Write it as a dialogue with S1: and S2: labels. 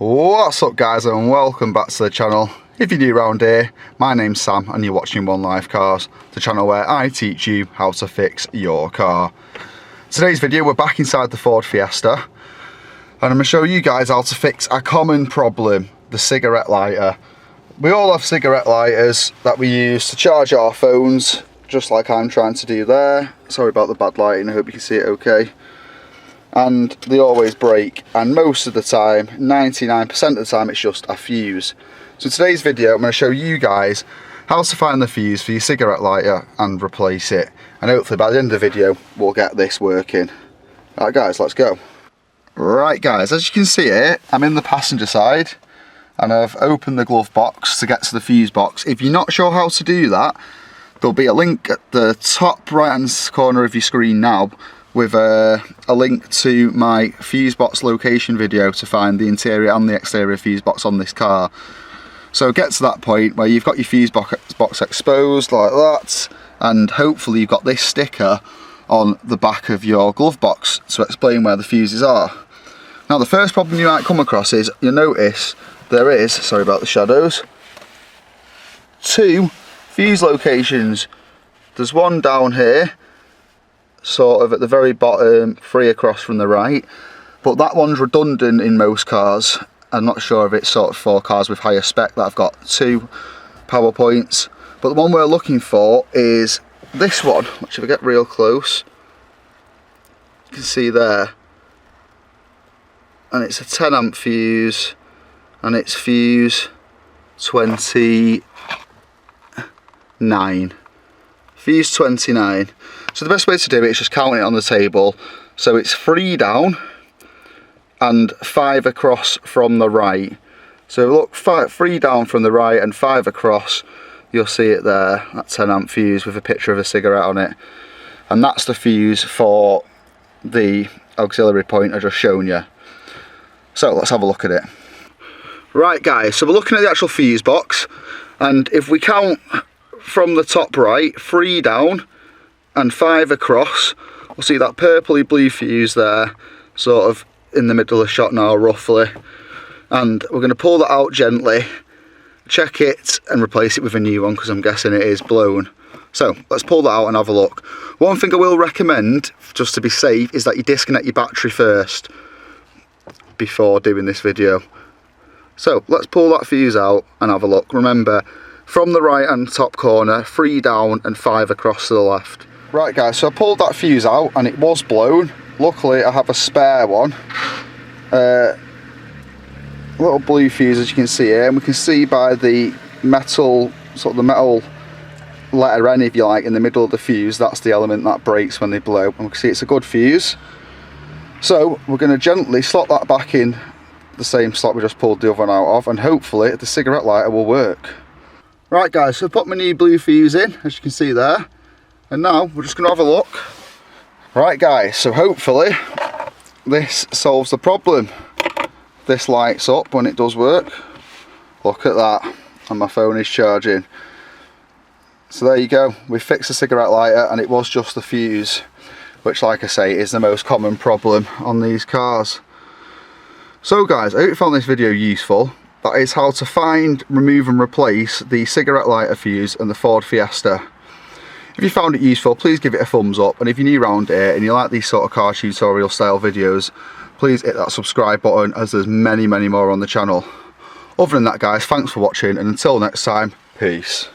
S1: What's up guys, and welcome back to the channel. If you're new around here, my name's Sam and you're watching One Life Cars, the channel where I teach you how to fix your car. Today's video, we're back inside the Ford Fiesta and I'm going to show you guys how to fix a common problem, the cigarette lighter. We all have cigarette lighters that we use to charge our phones, just like I'm trying to do there. Sorry about the bad lighting, I hope you can see it okay. And they always break, and most of the time, 99% of the time, it's just a fuse. So in today's video I'm going to show you guys how to find the fuse for your cigarette lighter and replace it, and hopefully by the end of the video we'll get this working. Alright guys, let's go. Right guys, as you can see here, I'm in the passenger side and I've opened the glove box to get to the fuse box. If you're not sure how to do that, there'll be a link at the top right hand corner of your screen now with a link to my fuse box location video to find the interior and the exterior fuse box on this car. So get to that point where you've got your fuse box exposed like that, and hopefully you've got this sticker on the back of your glove box to explain where the fuses are. Now the first problem you might come across is you'll notice there is, sorry about the shadows, two fuse locations. There's one down here, sort of at the very bottom, 3 across from the right, but that one's redundant in most cars. I'm not sure if it's sort of for cars with higher spec that have got 2 power points, but the one we're looking for is this one, which if I get real close you can see there, and it's a 10 amp fuse and it's fuse 29. Fuse 29. So the best way to do it is just counting it on the table. So it's 3 down and 5 across from the right. So look, 3 down from the right and 5 across, you'll see it there, that 10 amp fuse with a picture of a cigarette on it. And that's the fuse for the auxiliary point I just shown you. So let's have a look at it. Right guys, so we're looking at the actual fuse box, and if we count from the top right, 3 down and 5 across, we'll see that purpley blue fuse there, sort of in the middle of the shot now roughly, and we're going to pull that out gently, check it and replace it with a new one because I'm guessing it is blown. So let's pull that out and have a look. One thing I will recommend, just to be safe, is that you disconnect your battery first before doing this video. So let's pull that fuse out and have a look. Remember, from the right hand top corner, 3 down and 5 across to the left. Right guys, so I pulled that fuse out and it was blown. Luckily I have a spare one. Little blue fuse as you can see here, and we can see by the metal, sort of the metal letter N if you like, in the middle of the fuse, that's the element that breaks when they blow. And we can see it's a good fuse. So we're going to gently slot that back in the same slot we just pulled the other one out of, and hopefully the cigarette lighter will work. Right guys, so I've put my new blue fuse in, as you can see there, and now we're just going to have a look. Right guys, so hopefully this solves the problem. This lights up when it does work. Look at that, and my phone is charging. So there you go, we fixed the cigarette lighter and it was just the fuse, which like I say is the most common problem on these cars. So guys, I hope you found this video useful. That is how to find, remove and replace the cigarette lighter fuse in the Ford Fiesta. If you found it useful, please give it a thumbs up, and if you're new around here and you like these sort of car tutorial style videos, please hit that subscribe button, as there's many more on the channel. Other than that guys, thanks for watching, and until next time, peace.